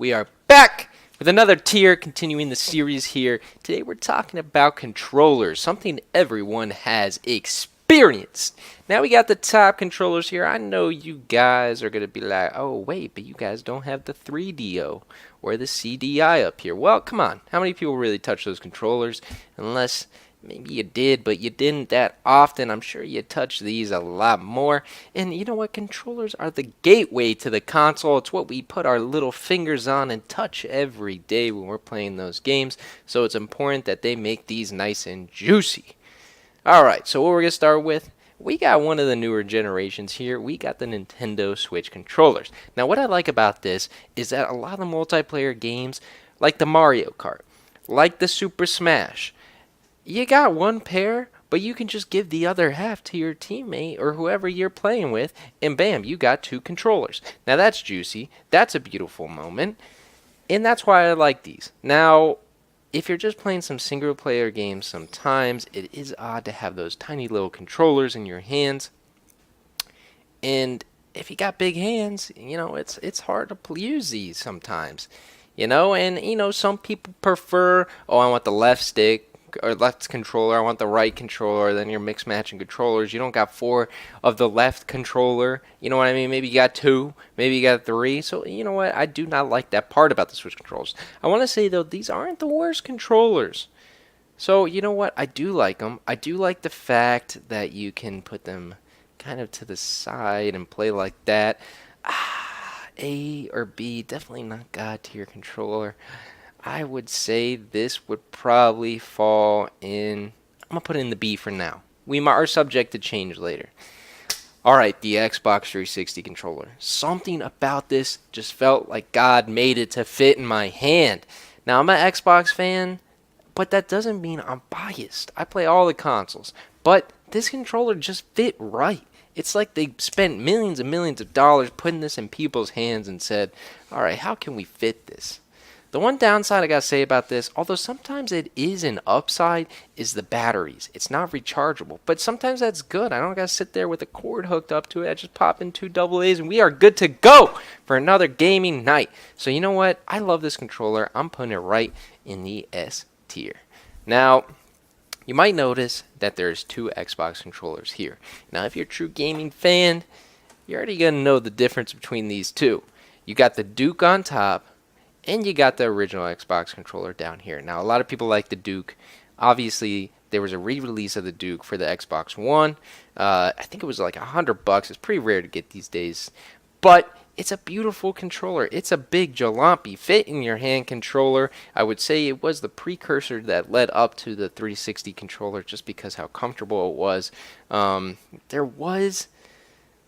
We are back with another tier, continuing the series here. Today we're talking about controllers, something everyone has experienced. Now we got the top controllers here. I know you guys are going to be like, oh wait, but you guys don't have the 3DO or the CDI up here. Well, come on. How many people really touch those controllers? Unless maybe you did, but you didn't that often. I'm sure you touch these a lot more. And you know what? Controllers are the gateway to the console. It's what we put our little fingers on and touch every day when we're playing those games. So it's important that they make these nice and juicy. Alright, so what we're going to start with, we got one of the newer generations here. We got the Nintendo Switch controllers. Now what I like about this is that a lot of the multiplayer games, like the Mario Kart, like the Super Smash, you got one pair, but you can just give the other half to your teammate or whoever you're playing with, and bam, you got two controllers. Now that's juicy, that's a beautiful moment, and that's why I like these. Now, if you're just playing some single player games, sometimes it is odd to have those tiny little controllers in your hands, and if you got big hands, you know, it's hard to use these sometimes, you know, and you know, some people prefer, oh, I want the left stick, or left controller, I want the right controller, then you're mix matching controllers. You don't got four of the left controller, you know what I mean? Maybe you got two, maybe you got three. So you know what, I do not like that part about the Switch controllers. I want to say though, these aren't the worst controllers. So you know what, I do like them. I do like the fact that you can put them kind of to the side and play like that. A or B, definitely not God tier controller. I would say this would probably fall in, I'm going to put it in the B for now. We are subject to change later. Alright, the Xbox 360 controller. Something about this just felt like God made it to fit in my hand. Now, I'm an Xbox fan, but that doesn't mean I'm biased. I play all the consoles. But this controller just fit right. It's like they spent millions and millions of dollars putting this in people's hands and said, alright, how can we fit this? The one downside I gotta say about this, although sometimes it is an upside, is the batteries. It's not rechargeable, but sometimes that's good. I don't gotta sit there with a cord hooked up to it. I just pop in two AA's and we are good to go for another gaming night. So you know what? I love this controller. I'm putting it right in the S tier. Now, you might notice that there's two Xbox controllers here. Now, if you're a true gaming fan, you're already gonna know the difference between these two. You got the Duke on top, and you got the original Xbox controller down here. Now, a lot of people like the Duke. Obviously, there was a re-release of the Duke for the Xbox One. I think it was like $100. It's pretty rare to get these days. But it's a beautiful controller. It's a big jalopy fit in your hand controller. I would say it was the precursor that led up to the 360 controller just because how comfortable it was. There was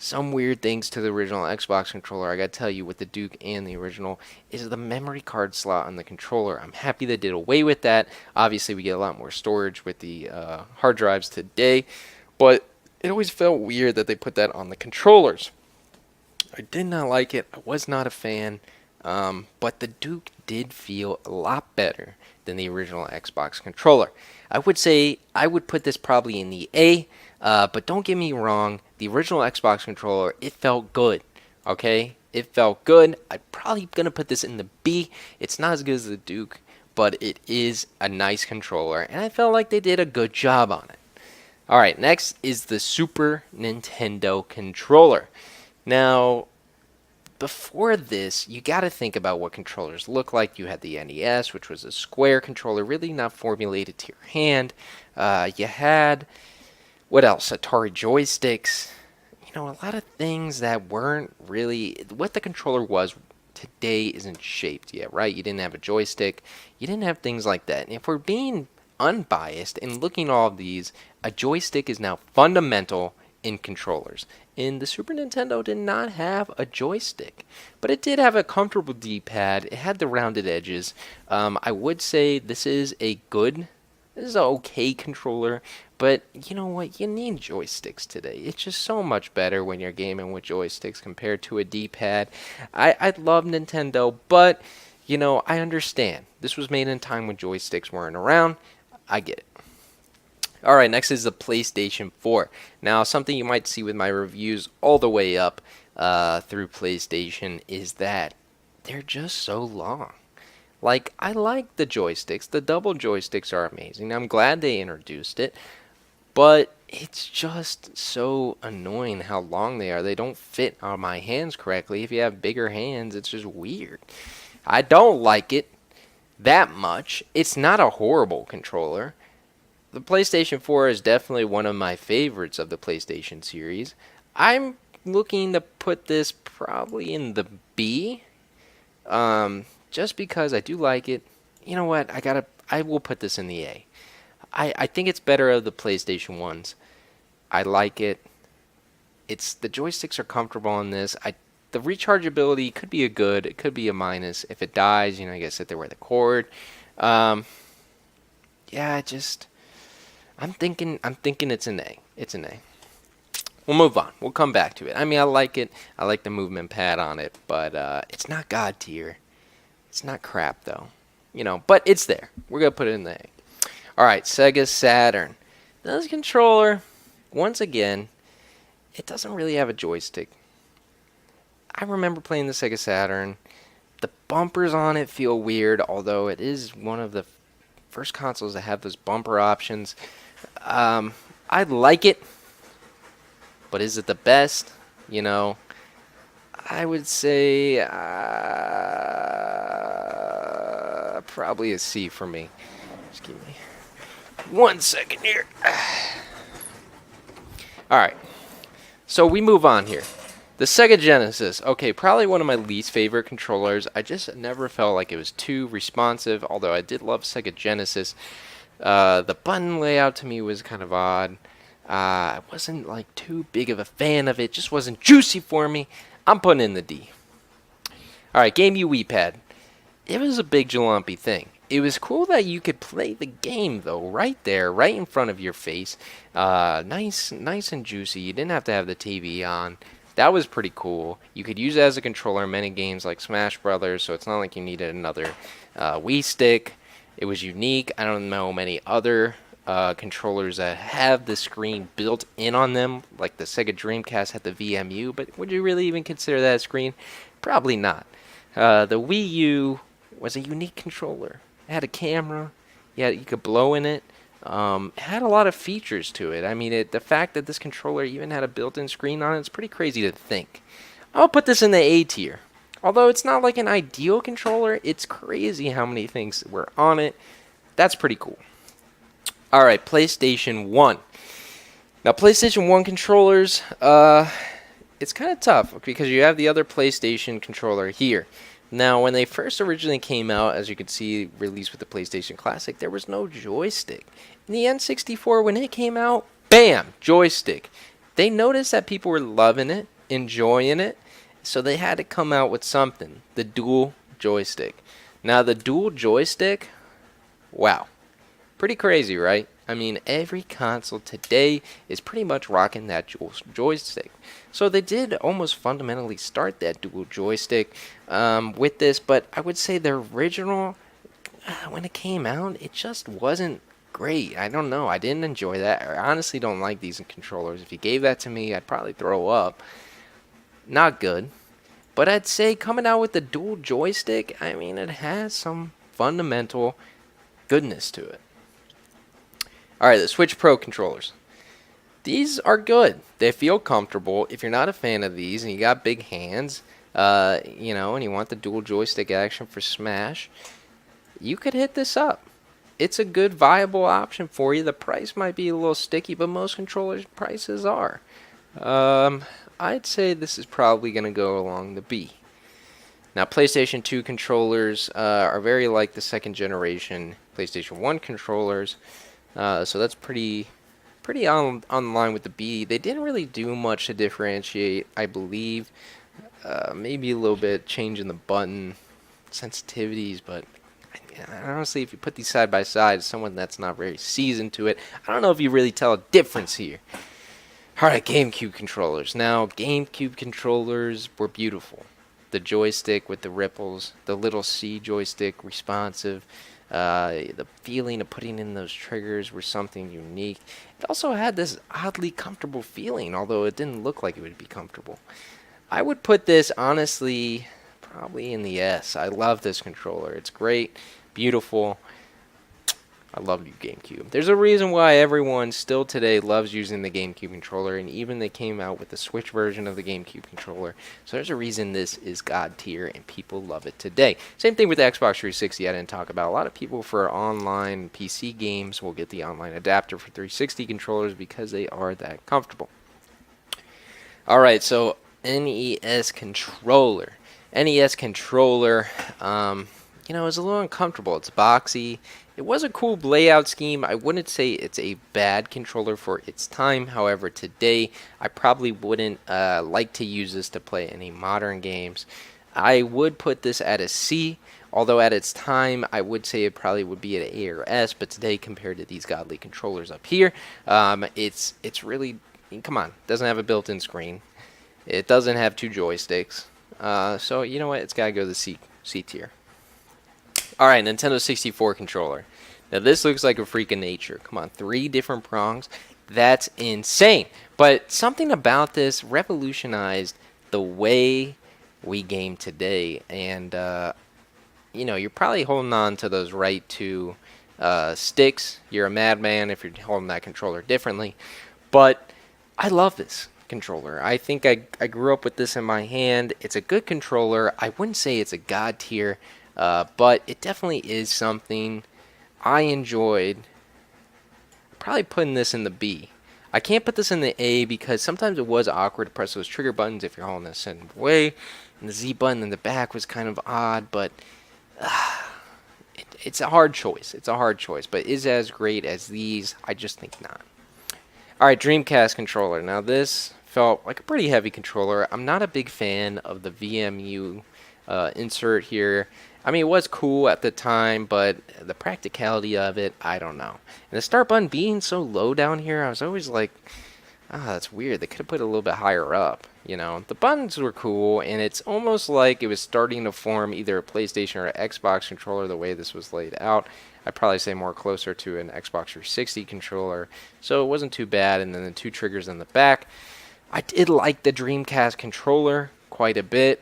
some weird things to the original Xbox controller. I gotta tell you, with the Duke and the original, is the memory card slot on the controller. I'm happy they did away with that. Obviously, we get a lot more storage with the hard drives today, but it always felt weird that they put that on the controllers. I did not like it. I was not a fan, but the Duke did feel a lot better than the original Xbox controller. I would say I would put this probably in the A, but don't get me wrong, the original Xbox controller, it felt good, okay? It felt good. I'm probably going to put this in the B. It's not as good as the Duke, but it is a nice controller, and I felt like they did a good job on it. Alright, next is the Super Nintendo controller. Now, before this, you got to think about what controllers look like. You had the NES, which was a square controller, really not formulated to your hand. You had, what else? Atari joysticks. You know, a lot of things that weren't really what the controller was today isn't shaped yet, right? You didn't have a joystick. You didn't have things like that. And if we're being unbiased and looking at all of these, a joystick is now fundamental in controllers. And the Super Nintendo did not have a joystick, but it did have a comfortable D-pad. It had the rounded edges. I would say this is an okay controller, but you know what? You need joysticks today. It's just so much better when you're gaming with joysticks compared to a D-pad. I love Nintendo, but you know, I understand. This was made in a time when joysticks weren't around. I get it. Alright, next is the PlayStation 4. Now, something you might see with my reviews all the way up through PlayStation is that they're just so long. Like, I like the joysticks. The double joysticks are amazing. I'm glad they introduced it, but it's just so annoying how long they are. They don't fit on my hands correctly. If you have bigger hands, it's just weird. I don't like it that much. It's not a horrible controller. The PlayStation 4 is definitely one of my favorites of the PlayStation series. I'm looking to put this probably in the B, just because I do like it. You know what? I will put this in the A. I think it's better of the PlayStation ones. I like it. It's the joysticks are comfortable on this. The rechargeability could be a good, it could be a minus. If it dies, you gotta sit there with a cord. Yeah, I'm thinking it's an A. It's an A. We'll move on. We'll come back to it. I mean, I like it. I like the movement pad on it, but it's not God tier. It's not crap though. But it's there. We're gonna put it in the A. All right, Sega Saturn. This controller, once again, it doesn't really have a joystick. I remember playing the Sega Saturn. The bumpers on it feel weird, although it is one of the first consoles that have those bumper options. I like it, but is it the best? I would say probably a C for me. Just give me 1 second here. Alright, so we move on here. The Sega Genesis. Okay, probably one of my least favorite controllers. I just never felt like it was too responsive, although I did love Sega Genesis. The button layout to me was kind of odd. I wasn't like too big of a fan of it. Just wasn't juicy for me. I'm putting in the D. Alright, Game U Wii Pad. It was a big jalumpy thing. It was cool that you could play the game though, right there, right in front of your face. Nice and juicy. You didn't have to have the TV on. That was pretty cool. You could use it as a controller in many games like Smash Brothers, so it's not like you needed another Wii stick. It was unique. I don't know many other controllers that have the screen built in on them, like the Sega Dreamcast had the VMU, but would you really even consider that a screen? Probably not. The Wii U was a unique controller. It had a camera. You could blow in it. It had a lot of features to it. I mean, the fact that this controller even had a built-in screen on it, it's pretty crazy to think. I'll put this in the A tier. Although it's not like an ideal controller, it's crazy how many things were on it. That's pretty cool. Alright, PlayStation 1. Now, PlayStation 1 controllers, it's kind of tough because you have the other PlayStation controller here. Now, when they first originally came out, as you can see, released with the PlayStation Classic, there was no joystick. In the N64, when it came out, bam, joystick. They noticed that people were loving it, enjoying it, so they had to come out with something, the dual joystick. Now, the dual joystick, wow, pretty crazy, right? I mean, every console today is pretty much rocking that dual joystick. So they did almost fundamentally start that dual joystick with this, but I would say the original, when it came out, it just wasn't great. I don't know. I didn't enjoy that. I honestly don't like these controllers. If you gave that to me, I'd probably throw up. Not good. But I'd say coming out with the dual joystick, I mean, it has some fundamental goodness to it. Alright, the Switch Pro controllers. These are good. They feel comfortable. If you're not a fan of these and you got big hands, and you want the dual joystick action for Smash, you could hit this up. It's a good, viable option for you. The price might be a little sticky, but most controllers' prices are. I'd say this is probably going to go along the B. Now, PlayStation 2 controllers are very like the second generation PlayStation 1 controllers. So that's pretty on line with the B. They didn't really do much to differentiate, I believe. Maybe a little bit change in the button sensitivities, but honestly, if you put these side by side, someone that's not very seasoned to it, I don't know if you really tell a difference here. Alright, GameCube controllers. Now, GameCube controllers were beautiful. The joystick with the ripples, the little C joystick, responsive. The feeling of putting in those triggers were something unique. It also had this oddly comfortable feeling, although it didn't look like it would be comfortable. I would put this, honestly, probably in the S. I love this controller. It's great, beautiful. I love you GameCube. There's a reason why everyone still today loves using the GameCube controller, and even they came out with the Switch version of the GameCube controller. So there's a reason this is God tier, and people love it today. Same thing with the Xbox 360 I didn't talk about. A lot of people for online PC games will get the online adapter for 360 controllers because they are that comfortable. Alright, so NES controller. NES controller, you know, is a little uncomfortable. It's boxy. It was a cool layout scheme. I wouldn't say it's a bad controller for its time. However, today I probably wouldn't like to use this to play any modern games. I would put this at a C, although at its time I would say it probably would be at A or S. But today, compared to these godly controllers up here, it's really, come on, doesn't have a built-in screen. It doesn't have 2 joysticks. So you know what? It's gotta go to the C tier. Alright, Nintendo 64 controller. Now this looks like a freak of nature. Come on, 3 different prongs. That's insane. But something about this revolutionized the way we game today. And, you know, you're probably holding on to those right 2 sticks. You're a madman if you're holding that controller differently. But I love this controller. I think I grew up with this in my hand. It's a good controller. I wouldn't say it's a god tier. But it definitely is something I enjoyed. Probably putting this in the B. I can't put this in the A because sometimes it was awkward to press those trigger buttons if you're holding a certain way. And the Z button in the back was kind of odd, but it's a hard choice. It's a hard choice, but is it as great as these? I just think not. Alright, Dreamcast controller. Now this felt like a pretty heavy controller. I'm not a big fan of the VMU insert here. I mean, it was cool at the time, but the practicality of it, I don't know. And the start button being so low down here, I was always like, that's weird. They could have put it a little bit higher up, you know. The buttons were cool, and it's almost like it was starting to form either a PlayStation or an Xbox controller the way this was laid out. I'd probably say more closer to an Xbox 360 controller, so it wasn't too bad. And then the 2 triggers in the back. I did like the Dreamcast controller quite a bit.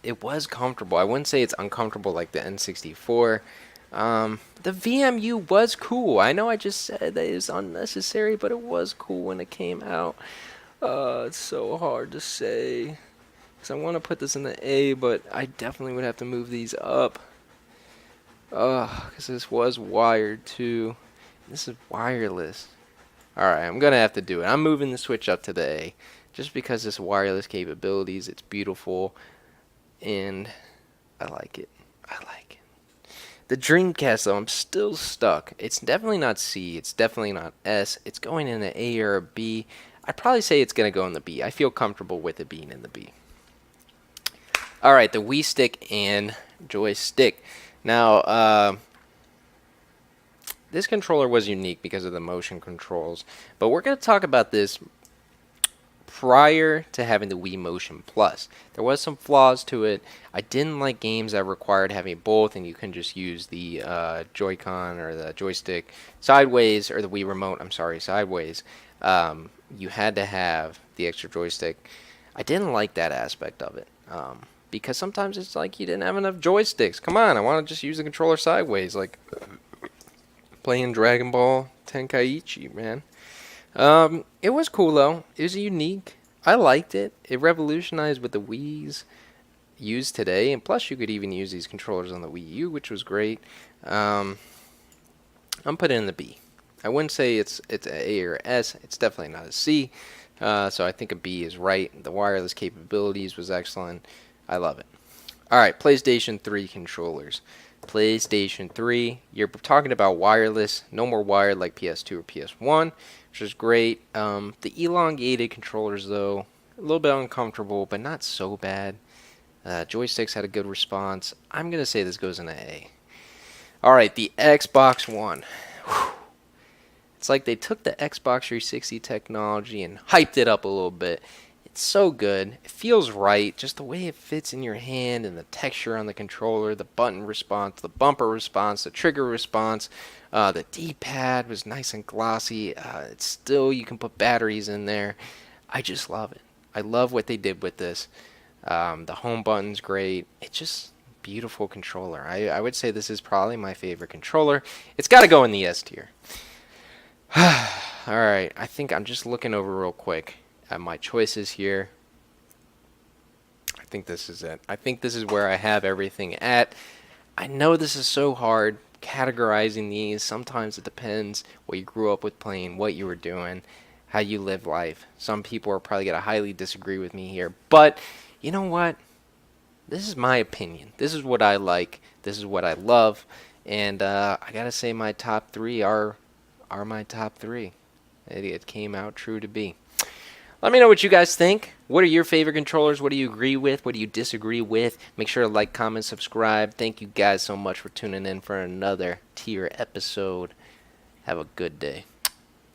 It was comfortable. I wouldn't say it's uncomfortable like the N64. The VMU was cool. I know I just said that it was unnecessary, but it was cool when it came out. It's so hard to say. Because I want to put this in the A, but I definitely would have to move these up. Because this was wired too. This is wireless. Alright, I'm going to have to do it. I'm moving the Switch up to the A. Just because this wireless capabilities, it's beautiful. And I like it. I like it. The Dreamcast, though, I'm still stuck. It's definitely not C. It's definitely not S. It's going in an A or a B. I'd probably say it's going to go in the B. I feel comfortable with it being in the B. Alright, the Wii Stick and joystick. Now, this controller was unique because of the motion controls. But we're going to talk about this prior to having the Wii Motion Plus. There was some flaws to it. I didn't like games that required having both and you can just use the Joy-Con or the joystick sideways, or the Wii Remote, I'm sorry, sideways. You had to have the extra joystick. I didn't like that aspect of it. Because sometimes it's like you didn't have enough joysticks. Come on, I want to just use the controller sideways, like playing Dragon Ball Tenkaichi, man. It was cool though. It was unique. I liked it. It revolutionized what the Wii's use today, and plus you could even use these controllers on the Wii U, which was great. I'm putting it in the B. I wouldn't say it's an A or S. It's definitely not a C. So I think a B is right. The wireless capabilities was excellent. I love it. Alright, PlayStation 3 controllers. PlayStation 3, you're talking about wireless, no more wired like PS2 or PS1, which is great. The elongated controllers, though, a little bit uncomfortable, but not so bad. Joysticks had a good response. I'm going to say this goes in an A. Alright, the Xbox One. Whew. It's like they took the Xbox 360 technology and hyped it up a little bit. It's so good. It feels right. Just the way it fits in your hand and the texture on the controller, the button response, the bumper response, the trigger response. The D-pad was nice and glossy. It's still, you can put batteries in there. I just love it. I love what they did with this. The home button's great. It's just beautiful controller. I would say this is probably my favorite controller. It's got to go in the S tier. Alright, I think I'm just looking over real quick at my choices here. I think this is it. I think this is where I have everything at. I know this is so hard categorizing these. Sometimes it depends what you grew up with playing, what you were doing, how you live life. Some people are probably going to highly disagree with me here. But you know what? This is my opinion. This is what I like. This is what I love. And I got to say my top three are my top three. It came out true to be. Let me know what you guys think. What are your favorite controllers? What do you agree with? What do you disagree with? Make sure to like, comment, subscribe. Thank you guys so much for tuning in for another tier episode. Have a good day.